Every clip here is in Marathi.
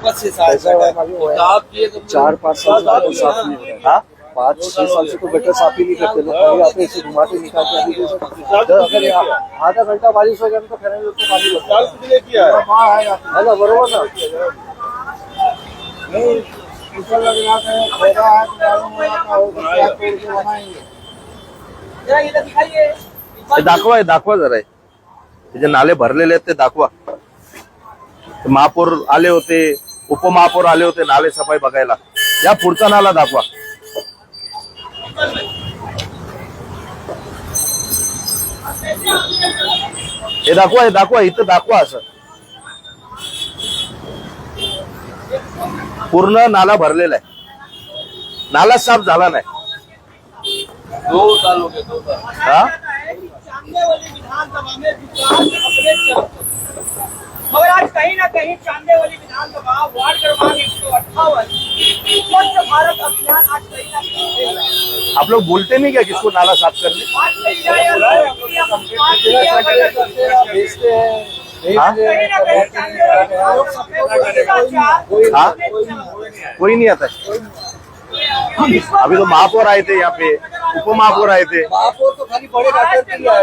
5 से 7 4-5 साल साफ नहीं हो रहा है। 5-6 साल से तो गटर साफ ही नहीं करते लोग, पानी आते ऐसे घुमाते निकालते। अगर आधा घंटा बारिश हो जाए तो फिर पानी है ना, बरोबर ना। दाखवा जरा जे नाले भरलेले आहेत ते दाखवा। महापौर आले होते, उपमहापौर आले होते नाले सफाई बघायला, या पुढचा नाला दाखवा। हे दाखवा इथं दाखवा। असं पूर्ण नाला भरलेला आहे, नाला साफ झाला नाही। 2 साल हो गए, 2 साल। हाँ मगर आज कहीं ना कहीं चांदेवाली विधानसभा वार्ड क्रमांक 158 स्वच्छ भारत अभियान आज कहीं ना कहीं। आप लोग बोलते नहीं क्या किसको नाला साफ करने? हाँ कोई नहीं आता है। अभी तो महापौर आए थे, यहाँ पे उपमहापौर आए थे। महापौर तो खाली बड़े घाटे के लिए आए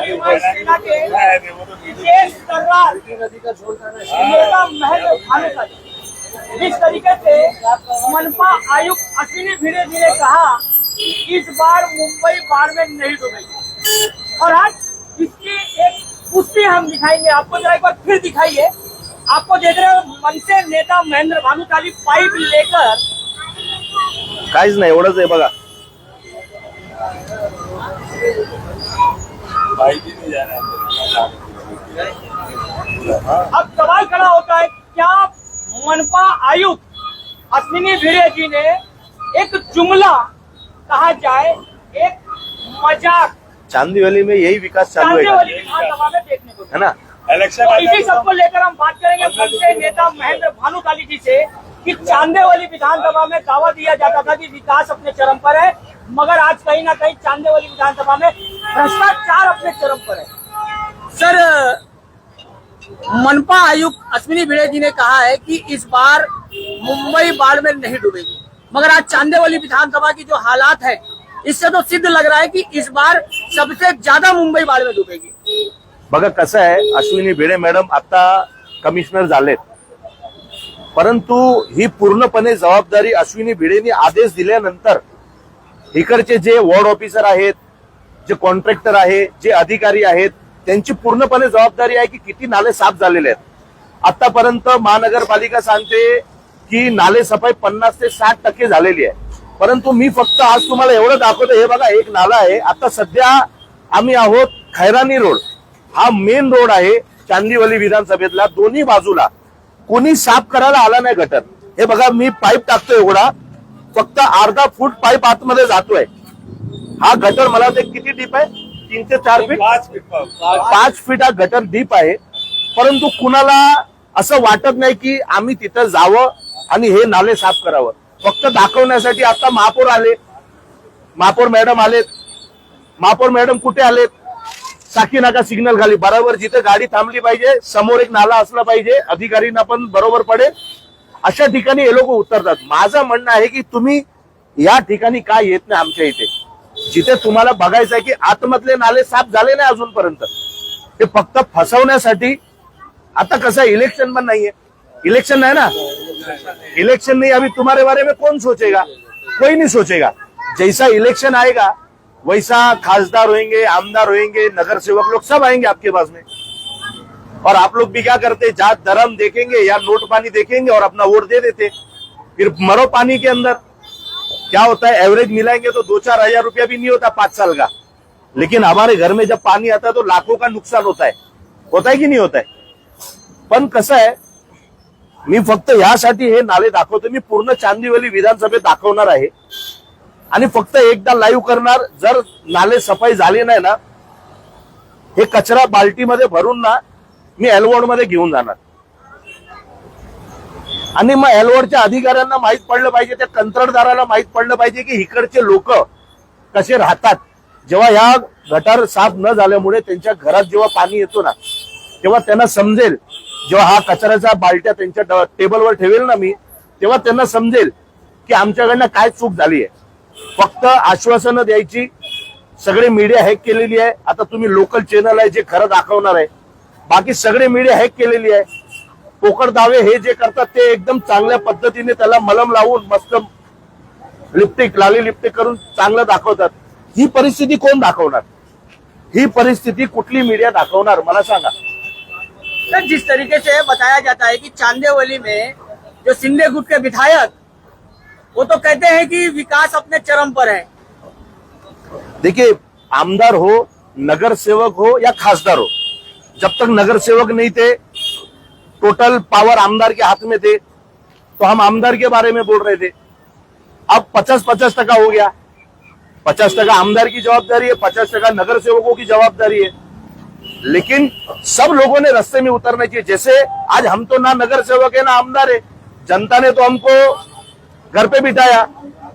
जिस तरीके से मनपा आयुक्त अश्विनी भिड़े जी ने कहा कि इस बार मुंबई बाढ़ में नहीं डूबेगी, और आज इसकी एक पुष्टि हम दिखाएंगे आपको। जरा एक बार फिर दिखाइए। आपको देख रहे हो मनसे नेता महेंद्र भानुशाली पाइप लेकर, काहीच नाही, एवढंच आहे बघा। अब सवाल खड़ा होता है, क्या मनपा आयुक्त अश्विनी भिड़े जी ने एक जुमला कहा जाए, एक मजाक चांदीवली में यही विकास चालू है चांदेवाली विधानसभा में देखने को है ना। तो इसी सबको लेकर हम बात करेंगे मनसे नेता महेंद्र भानुशाली जी से कि चांदेवाली विधानसभा में दावा दिया जाता था कि विकास अपने चरम पर है, मगर आज कहीं ना कहीं चांदेवाली विधानसभा में भ्रष्टाचार अपने चरम पर है। सर, मनपा आयुक्त अश्विनी भिड़े जी ने कहा है कि इस बार मुंबई बाढ़ में नहीं डूबेगी, मगर आज चांदेवाली विधानसभा की जो हालात है इससे तो सिद्ध लग रहा है कि इस बार सबसे ज्यादा मुंबई बाढ़ में डूबेगी। बघा कसं आहे, अश्विनी भिडे मॅडम आता कमिशनर झालेत, परंतु ही पूर्णपणे जबाबदारी अश्विनी भिडेंनी आदेश दिल्यानंतर इकडचे जे वॉर्ड ऑफिसर आहेत, जे कॉन्ट्रॅक्टर आहे, जे अधिकारी आहेत, त्यांची पूर्णपणे जबाबदारी आहे की किती नाले साफ झालेले आहेत। आतापर्यंत महानगरपालिका सांगते की नाले सफाई 50 ते 60% झालेली आहे, परंतु मी फक्त आज तुम्हाला एवढं दाखवतो। हे बघा एक नाला आहे, आता सध्या आम्ही आहोत खैरानी रोड, हा मेन रोड आहे चांदीवली विधानसभेतला। दोन्ही बाजूला कोणी साफ करायला आला नाही गटर। हे बघा मी पाईप टाकतोय एवढा, फक्त अर्धा फूट पाईप आतमध्ये जातोय। हा गटर मला वाटतं किती डीप आहे, 3 ते 4 फीट, 5 फीट हा गटर डीप आहे, परंतु कुणाला असं वाटत नाही की आम्ही तिथं जावं आणि हे नाले साफ करावं। फक्त दाखवण्यासाठी आता महापौर आले, महापौर मॅडम आलेत। महापौर मॅडम कुठे आलेत? साकी नाका सिग्नल खाली, बरोबर जिथे गाडी थांबली पाहिजे समोर एक नाला असला पाहिजे, अधिकारींना पण बरोबर पडेल अशा ठिकाणी हे लोक उतरतात। माझं म्हणणं आहे की तुम्ही या ठिकाणी काय येत नाही आमच्या इथे, जिथे तुम्हाला बघायचं आहे की आतमधले नाले साफ झाले नाही अजूनपर्यंत, ते फक्त फसवण्यासाठी। आता कसं इलेक्शन पण नाहीये, इलेक्शन नहीं ना, इलेक्शन नहीं, अभी तुम्हारे बारे में कौन सोचेगा? कोई नहीं सोचेगा। जैसा इलेक्शन आएगा वैसा खासदार होंगे, आमदार होंगे, नगर सेवक लोग सब आएंगे आपके पास में, और आप लोग भी क्या करते, जात धर्म देखेंगे या नोट पानी देखेंगे और अपना वोट दे देते। फिर मरो पानी के अंदर। क्या होता है, एवरेज मिलाएंगे तो 2-4 हजार रुपया भी नहीं होता 5 साल का, लेकिन हमारे घर में जब पानी आता है तो लाखों का नुकसान होता है कि नहीं होता है? पण कसं आहे, मी फक्त यासाठी हे नाले दाखवतो। मी पूर्ण चांदीवली विधानसभेत दाखवणार आहे आणि फक्त एकदा लाईव्ह करणार। जर नाले सफाई झाली नाही ना, हे कचरा बाल्टीमध्ये भरून ना मी एलवॉर्ड मध्ये घेऊन जाणार, आणि मग एलवॉर्डच्या अधिकाऱ्यांना माहित पडलं पाहिजे, त्या कंत्राटदाराला माहित पडलं पाहिजे की इकडचे लोक कसे राहतात। जेव्हा या गटार साफ न झाल्यामुळे त्यांच्या घरात जेव्हा पाणी येतो ना, तेव्हा त्यांना समजेल। जेव्हा हा कचऱ्याचा बाल्ट्या त्यांच्या टेबलवर ठेवेल ना मी, तेव्हा त्यांना समजेल की आमच्याकडनं काय चूक झाली आहे. फक्त आश्वासनं द्यायची, सगळे मीडिया हॅक केलेली आहे. आता तुम्ही लोकल चॅनल आहे जे खरं दाखवणार आहे, बाकी सगळे मीडिया हॅक केलेली आहे. पोकळ दावे हे जे करतात ते एकदम चांगल्या पद्धतीने त्याला मलम लावून मस्त लाली लिपस्टिक करून चांगलं दाखवतात. ही परिस्थिती कोण दाखवणार? ही परिस्थिती कुठली मीडिया दाखवणार मला सांगा. सर, जिस तरीके से बताया जाता है कि चांदेवली में जो सिंधे गुट के विधायक, वो तो कहते हैं कि विकास अपने चरम पर है. देखिए, आमदार हो, नगर सेवक हो या खासदार हो, जब तक नगर सेवक नहीं थे, टोटल पावर आमदार के हाथ में थे, तो हम आमदार के बारे में बोल रहे थे. अब 50-50% हो गया. 50% आमदार की जवाबदारी है, 50% नगर सेवकों की जवाबदारी है. लेकिन सब लोगों ने रास्ते में उतरना चाहिए. जैसे आज हम तो ना नगर सेवक है ना आमदार है, जनता ने तो हमको घर पे बिठाया,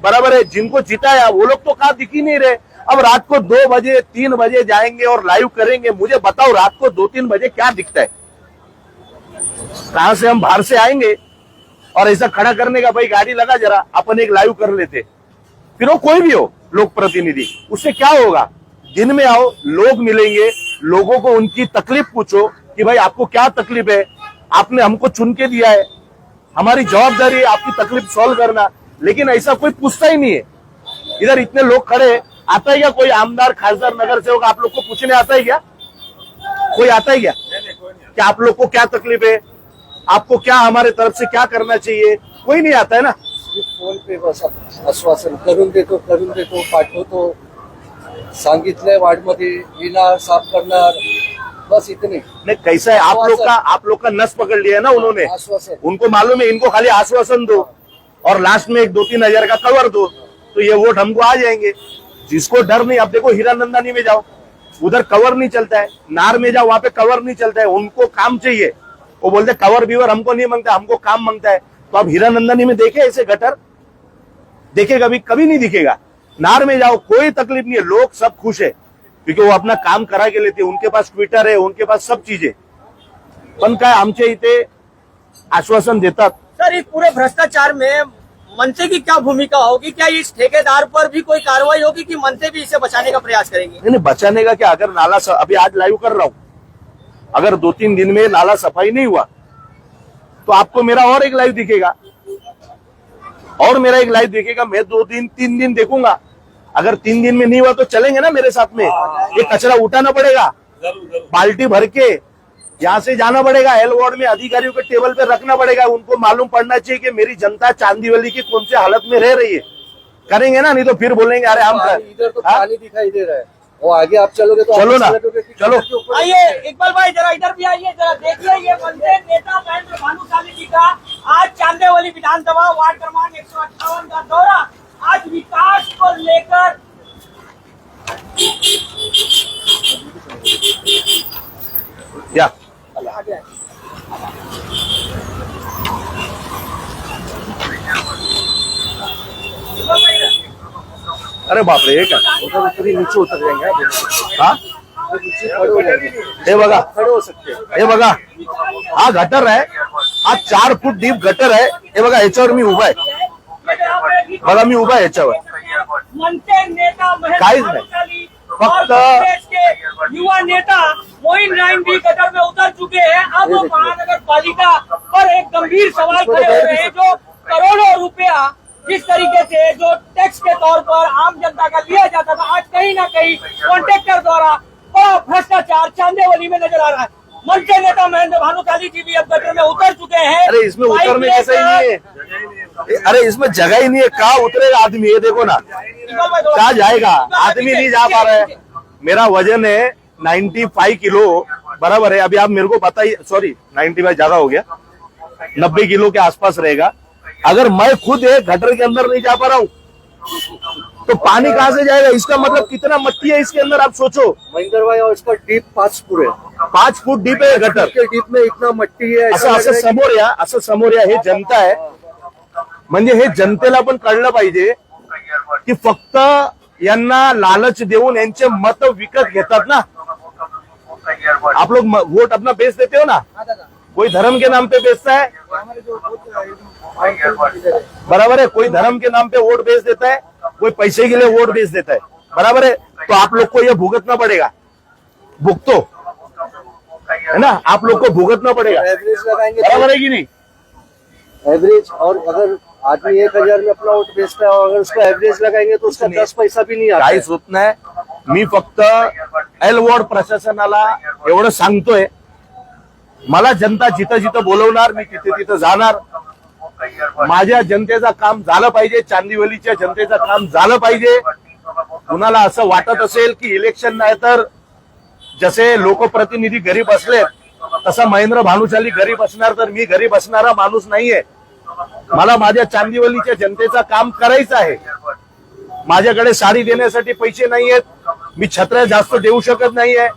बराबर है. जिनको जिताया वो लोग तो कहाँ दिख ही नहीं रहे. अब रात को 2 बजे 3 बजे जाएंगे और लाइव करेंगे. मुझे बताओ, रात को 2-3 बजे क्या दिखता है? कहां से हम बाहर से आएंगे और ऐसा खड़ा करने का, भाई गाड़ी लगा जरा, अपन एक लाइव कर लेते. फिर वो कोई भी हो, लोक प्रतिनिधि, उससे क्या होगा? दिन में आओ, लोग मिलेंगे, लोगों को उनकी तकलीफ पूछो कि भाई आपको क्या तकलीफ है, आपने हमको चुन के दिया है, हमारी जवाबदारी है आपकी तकलीफ सॉल्व करना. लेकिन ऐसा कोई पूछता ही नहीं है. इधर इतने लोग खड़े, आता है क्या कोई आमदार, खासदार, नगर सेवक आप लोग को पूछने आता है क्या? कोई आता है क्या कि आप लोग को क्या तकलीफ है, आपको क्या हमारे तरफ से क्या करना चाहिए? कोई नहीं आता है ना. फोन पे बस आश्वासन करून देतो पाठवतो, सांगितलंय वार्डमध्ये येणार, साफ करणार, बस इतने. नहीं, कैसा है, आप लोग का नस पकड़ लिया है ना उन्होंने. आश्वासन. उनको मालूम है इनको खाली आश्वासन दो और लास्ट में 2-3 हजार का कवर दो, तो ये वोट हमको आ जाएंगे. जिसको डर नहीं, अब देखो हीरानंदानी में जाओ, उधर कवर नहीं चलता है. नार में जाओ, वहां पे कवर नहीं चलता है. उनको काम चाहिए, वो बोलते कवर बीवर हमको नहीं मांगता, हमको काम मांगता है. तो अब हीरानंदानी में देखे ऐसे गटर? देखे कभी नहीं दिखेगा. नार में जाओ, कोई तकलीफ नहीं है, लोग सब खुश है क्योंकि वो अपना काम करा के लेते. उनके पास ट्विटर है, उनके पास सब चीजें. पण काय आमच्या इथे आश्वासन देतात. सर, इस पूरे भ्रष्टाचार में मनसे की क्या भूमिका होगी? क्या इस ठेकेदार पर भी कोई कार्रवाई होगी कि मनसे भी इसे बचाने का प्रयास करेंगे? नहीं, बचाने का क्या, अगर नाला अभी आज लाइव कर रहा हूं, अगर 2-3 दिन में नाला सफाई नहीं हुआ तो आपको मेरा और एक लाइव दिखेगा, और मेरा एक लाइव दिखेगा. मैं 2-3 दिन देखूंगा. अगर 3 दिन में नहीं हुआ तो चलेंगे ना मेरे साथ में. ये कचरा उठाना पड़ेगा, बाल्टी भर के यहाँ से जाना पड़ेगा, एल वार्ड में अधिकारियों के टेबल पे रखना पड़ेगा. उनको मालूम पड़ना चाहिए कि मेरी जनता चांदीवली की कौन से हालत में रह रही है. करेंगे ना, नहीं तो फिर बोलेंगे अरे हम इधर तो पानी दिखाई दे रहा है, वो आगे आप चलोगे तो चलो ना, चलो. आइए इकबाल भाई, जरा इधर भी आइए, जरा देखिए ये मनसे नेता महेंद्र भानुशाली जी का आज चांदेवली विधानसभा वार्ड क्रमांक 158 का दौरा. आज विकास को लेकर या अरे बाप रे, हे काय उधर नीचे उतर जाएंगे. हा, नीचे खड़े हो जाएंगे, हे बघा, खड़े हो सकते हैं. हे बघा, हा गटर आहे, हा 4 फूट डीप गटर आहे. हे बघा, याच्यावर मी उभा आहे, बघा मी उभा आहे याच्यावर. मनसे नेता महेंद्र काहीच नाही, भानुशाली फक्त और कांग्रेस के युवा नेता मोइन राइन भी गटर में उतर चुके हैं. अब महानगर पालिका पर एक गंभीर सवाल खड़े हो रहे हैं. जो करोड़ों रुपया जिस तरीके से जो टैक्स के तौर पर आम जनता का लिया जाता था, आज कहीं ना कहीं कॉन्ट्रैक्टर द्वारा बड़ा भ्रष्टाचार चांदेवली में नजर आ रहा है. मनसे नेता महेंद्र भानुशाली जी भी अब गटर में उतर चुके हैं. अरे इसमें उतरने जैसा ही नहीं है. अरे इसमें जगह ही नहीं है, कहाँ उतरेगा आदमी? ये देखो ना, कहाँ जाएगा आदमी? नहीं जा पा रहा है. मेरा वजन है 95 किलो, बराबर है. अभी आप मेरे को बताइए, सॉरी 95 ज्यादा हो गया, 90 किलो के आसपास रहेगा. अगर मैं खुद एक गटर के अंदर नहीं जा पा रहा हूँ तो पानी कहाँ से जाएगा? इसका मतलब कितना मट्टी है इसके अंदर, आप सोचो. महेंद्र भाई, और इसका डीप 5 फूट है. 5 फूट डीप है गटर. के डीप में इतना मट्टी है. असं समोर या हे जनता आहे. म्हणजे हे जनतेला पण कळलं पाहिजे की फक्त यांना लालच देऊन यांचे मत विकत घेतात ना. आप लोग वोट अपना बेच देते हो ना, कोई धर्म के नाम पे बेचता है. बराबर है, कोई धर्म के नाम पे वोट बेच देता है, कोई पैसे के लिए वोट बेच देता है, बराबर है। तो आप लोग को ये भुगतना पड़ेगा, भुगतो है ना, आप लोग को भुगतना पड़ेगा, एवरेज लगाएंगे बराबर है कि नहीं? एवरेज, और अगर आदमी 1000 में अपना वोट बेचता है और अगर उसका एवरेज लगाएंगे तो उसका 10 पैसा भी नहीं आता है। काहीच होत नाही। मी फक्त एल वॉर्ड प्रशासनाला एवढं सांगतोय, मला जनता जिथं जिथं बोलवणार मी तिथे तिथं जाणार। माझ्या जनतेचं काम झालं पाहिजे, चांदिवलीच्या जनतेचं काम झालं पाहिजे। कुणाला असं वाटत असेल की इलेक्शन नाही तर जसे लोकप्रतिनिधी घरी बसलेत तसा महेंद्र भानुशाली घरी बसणार, तर मी घरी बसणारा माणूस नाहीये। मला माझ्या चांदिवलीच्या जनतेचं काम करायचं आहे। माझ्याकडे साडी देण्यासाठी पैसे नाहीयेत, मी छत्र्या जास्त देऊ शकत नाहीये,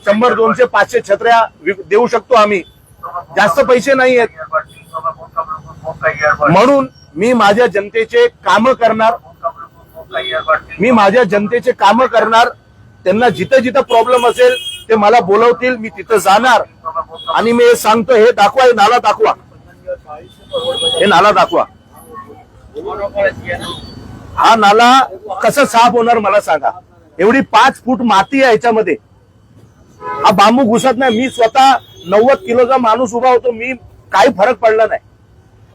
100, 200, 500 छत्र्या देऊ शकतो आम्ही, जास्त पैसे नाहीयेत। म्हणून मी माझ्या जनतेचे काम करणार, मी माझ्या जनतेचे काम करणार। त्यांना जिथं जिथं प्रॉब्लेम असेल ते मला बोलवतील, मी तिथं जाणार। आणि मी हे सांगतो, हे दाखवा, हे नाला दाखवा, हे नाला दाखवा। हा नाला कसं साफ होणार मला सांगा? एवढी 5 फूट माती आहे याच्यामध्ये, हा बांबू घुसत नाही। मी स्वतः 90 किलोचा माणूस उभा होतो, मी काही फरक पडला नाही।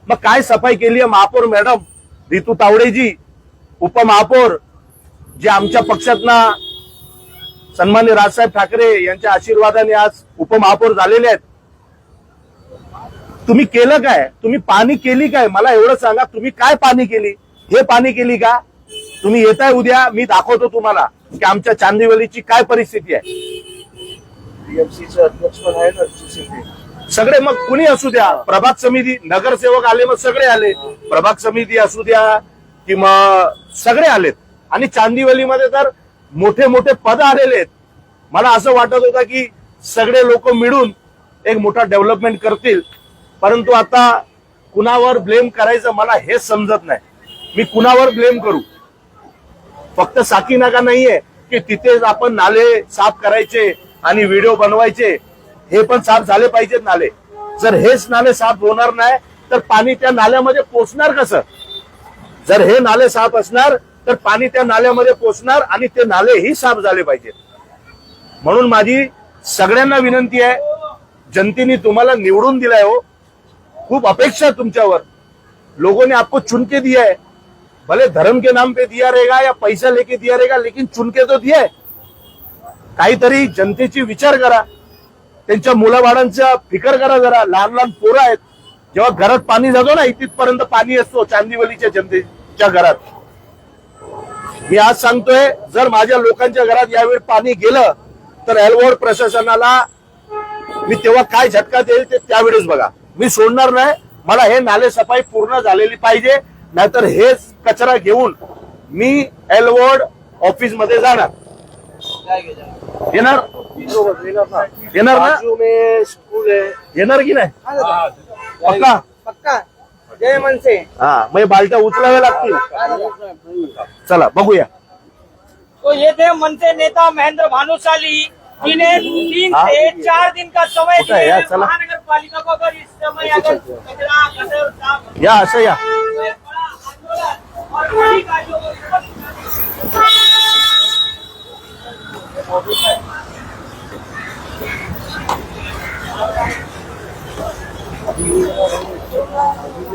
मग काय सफाई केली आहे महापौर मॅडम रितू तावडेजी, उपमहापौर जे आमच्या पक्षातना सन्माननीय राजसाहेब ठाकरे यांच्या आशीर्वादाने आज उपमहापौर झालेले आहेत। तुम्ही केलं काय? तुम्ही पाणी केली काय? मला एवढं सांगा, तुम्ही काय पाणी केली? हे पाणी केली का? तुम्ही येताय उद्या, मी दाखवतो तुम्हाला की आमच्या चांदिवलीची काय परिस्थिती आहे। टीएमसीचे अध्यक्ष पण आहे ना GCP. सगळे, मग कुणी असू द्या, प्रभाग समिती नगरसेवक आले, मग सगळे आले, प्रभाग समिती असू द्या किंवा सगळे आलेत। आणि चांदिवलीमध्ये तर मोठे मोठे पद आलेले आहेत। मला असं वाटत होतं की सगळे लोक मिळून एक मोठा डेव्हलपमेंट करतील, परंतु आता कुणावर ब्लेम करायचं मला हेच समजत नाही। मी कुणावर ब्लेम करू? फक्त साकी नाका नाहीये की तिथेच आपण नाले साफ करायचे आणि व्हिडिओ बनवायचे, हे पण साफ झाले पाहिजेत नाले। जर हेच नाले साफ होणार नाही तर पाणी त्या नाल्यामध्ये पोचणार कसं? जर हे नाले साफ असणार तर पाणी त्या नाल्यामध्ये पोचणार आणि ते नालेही साफ झाले पाहिजेत। म्हणून माझी सगळ्यांना विनंती आहे, जनतेने तुम्हाला निवडून दिलाय हो, खूप अपेक्षा तुमच्यावर। लोगों ने आपको चुन के दिया है, भले धर्म के नाम पे दिया रहेगा या पैसा लेके दिया रहेगा, लेकिन चुन के तो दिया है। काहीतरी जनतेची विचार करा, त्यांच्या मुलाबाळांचा फिकर करा जरा। लहान लहान पोरं आहेत, जेव्हा घरात पाणी जातो ना, तिथपर्यंत पाणी असतो चांदिवलीच्या जनतेच्या घरात। मी आज सांगतोय, जर माझ्या लोकांच्या घरात यावेळी पाणी गेलं तर एलवॉर्ड प्रशासनाला मी तेव्हा काय झटका देईल ते त्यावेळेस बघा। मी सोडणार नाही, मला हे नाले सफाई पूर्ण झालेली पाहिजे, नाहीतर हेच कचरा घेऊन मी एलवॉर्ड ऑफिस मध्ये जाणार। येणार येणार ना? बाजू में स्कूल है, येणार की नाही? पक्का पक्का जय मनसे। हा, मग बालट्या उचलाव्या लागतील। चला बघूया। तो ये थे मनसे नेता महेंद्र भानुशाली, जिन्हें 3 से 4 दिन का समय होता है दिया यार, है चला। महानगर पालिका को। अगर इस समय अगर कचरा गटर साफ या असं या। तो एक बड़ा आंदोलन और बड़ी कार्यों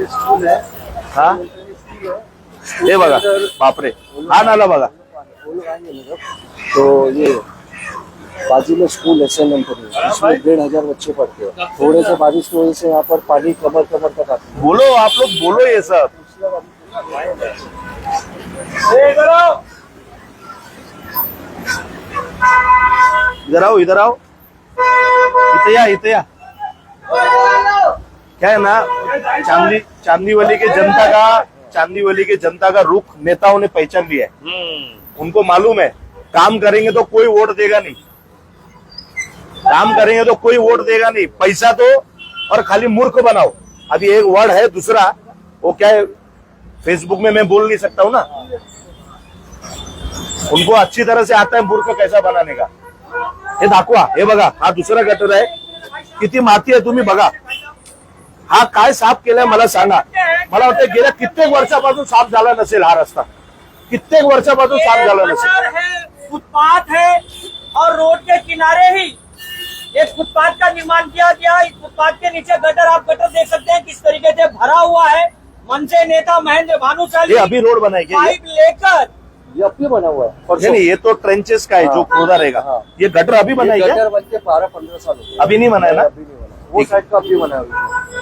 स्कूल है, हा, हे बघा, बापरे, हा नाला बघा। वो लोग आएंगे ना जब, तो ये बाजू में स्कूल है SNM पर, इसमें 1500 बच्चे पढ़ते हैं। थोड़े से बारिश की वजह से यहाँ पर पानी कमर कमर तक आता है। बोलो, आप लोग बोलो ये सब। इधर आओ, इधर आओ, इथे या, इथे या। क्या है ना, चांदीवली के जनता का रुख नेताओं ने पहचान लिया है। उनको मालूम है काम करेंगे तो कोई वोट देगा नहीं, काम करेंगे तो कोई वोट देगा नहीं, पैसा तो और खाली मूर्ख बनाओ। अभी एक वर्ड है दूसरा, वो क्या है, फेसबुक में मैं बोल नहीं सकता हूं ना, उनको अच्छी तरह से आता है मूर्ख कैसा बनाने का। हे दाखवा, हे बघा, हा दुसरा गटर आहे, किती माती आहे तुम्ही बघा। हा काय साफ केलाय मला सांगा। मला वाटतं गेल्या कित्येक वर्षापासून साफ झाला नसेल हा रस्ता, कित्येक वर्षापासून साफ झाला नसेल। गटर है, फुटपाथ है और रोड के किनारे ही एक फुटपाथ का निर्माण किया गया। इस फुटपाथ के नीचे गटर, आप गटर देख सकते हैं किस तरीके से भरा हुआ है। मनसे नेता महेंद्र भानुशाली ये अभी रोड बनाएंगे, पाइप लेकर ये अब भी बना हुआ है नहीं नहीं, ये तो ट्रेंचेस का है जो खोदा रहेगा। हाँ। ये गटर अभी बनाएगा, गटर बन के 12-15 साल हो गए। अभी नहीं बना है ना? अभी नहीं बना, वो साइड का अभी बना है,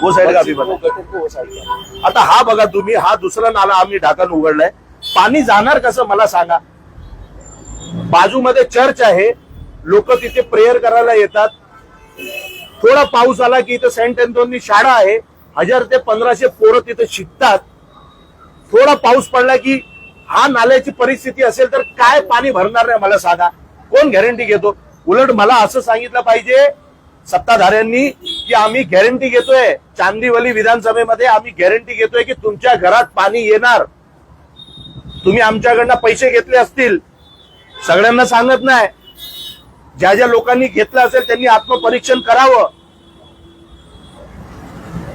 वो साइड का अभी बना वो गटर को वो साइड का। आता हा बघा तुम्ही, हा दुसरा नाला आम्ही ढाकण उघडलाय, पाणी जाणार कसं मला सांगा। बाजूमध्ये चर्च आहे, लोक तिथे प्रेयर करायला येतात। थोडा पाऊस आला की इथं सेंट अँथोनी शाळा आहे, 1000 ते 1500 पोरं तिथे शिकतात। थोडा पाऊस पडला की हा नाल्याची परिस्थिती असेल तर काय पाणी भरणार नाही मला सांगा, कोण गॅरंटी घेतो? उलट मला असं सांगितलं पाहिजे सत्ताधाऱ्यांनी की आम्ही गॅरंटी घेतोय, चांदिवली विधानसभेमध्ये आम्ही गॅरंटी घेतोय की तुमच्या घरात पाणी येणार। तुम्ही आमच्याकडनं पैसे घेतले असतील, सगळ्यांना सांगत नाही, ज्या ज्या लोकांनी घेतलं असेल त्यांनी आत्मपरीक्षण करावं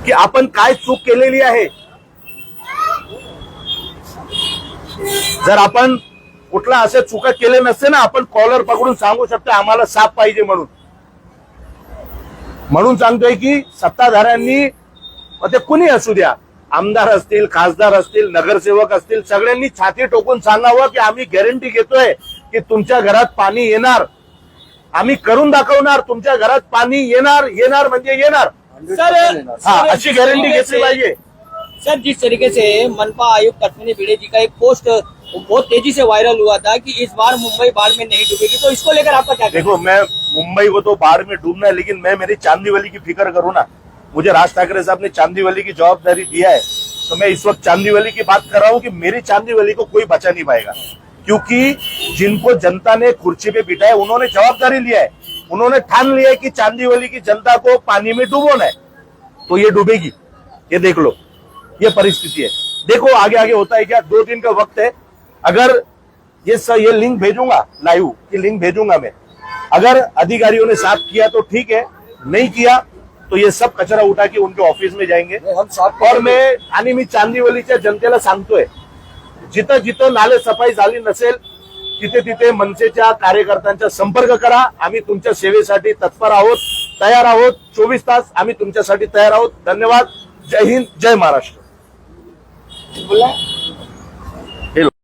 की आपण काय चूक केलेली आहे। जर आपण कुठला असे चुका केले नसते ना, आपण कॉलर पकडून सांगू शकतो आम्हाला साफ पाहिजे म्हणून सांगतोय की सत्ताधाऱ्यांनी, ते कुणी असू द्या, आमदार असतील, खासदार असतील, नगरसेवक असतील, सगळ्यांनी छाती टोकून सांगावं की आम्ही गॅरंटी घेतोय की तुमच्या घरात पाणी येणार, आम्ही करून दाखवणार, तुमच्या घरात पाणी येणार, येणार म्हणजे येणार। सर हा, अशी गॅरंटी घेतली पाहिजे। सर जिस तरीके से मनपा आयुक्त अश्विनी भिड़े जी का एक पोस्ट बहुत तेजी से वायरल हुआ था कि इस बार मुंबई बाढ़ में नहीं डूबेगी, तो इसको लेकर आपका क्या कहना है? देखो, मैं मुंबई को तो बाढ़ में डूबना है, लेकिन मैं मेरी चांदीवली की फिक्र करूँ ना। मुझे राज ठाकरे साहब ने चांदीवली की जवाबदारी दिया है, तो मैं इस वक्त चांदीवली की बात कर रहा हूँ कि मेरी चांदीवली को कोई बचा नहीं पाएगा, क्योंकि जिनको जनता ने कुर्सी पे बिठाया उन्होंने जवाबदारी लिया है, उन्होंने ठान लिया है कि चांदीवली की जनता को पानी में डुबोना है, तो ये डूबेगी, ये देख लो, ये परिस्थिति है। देखो आगे आगे होता है क्या, 2 दिन का वक्त है। अगर ये लिंक भेजूंगा, लाइव की लिंक भेजूंगा मैं, अगर अधिकारियों ने साफ किया तो ठीक है, नहीं किया तो ये सब कचरा उठा के उनके ऑफिस में जाएंगे। हम साफ और मी चांदिवलीच्या जनतेला सांगतोय, जिथं जिथं नाले सफाई झाली नसेल तिथे तिथे मनसेच्या कार्यकर्त्यांचा संपर्क करा। आम्ही तुमच्या सेवेसाठी तत्पर आहोत, तयार आहोत, 24 तास आम्ही तुमच्यासाठी तयार आहोत। धन्यवाद। जय हिंद, जय महाराष्ट्र। बोला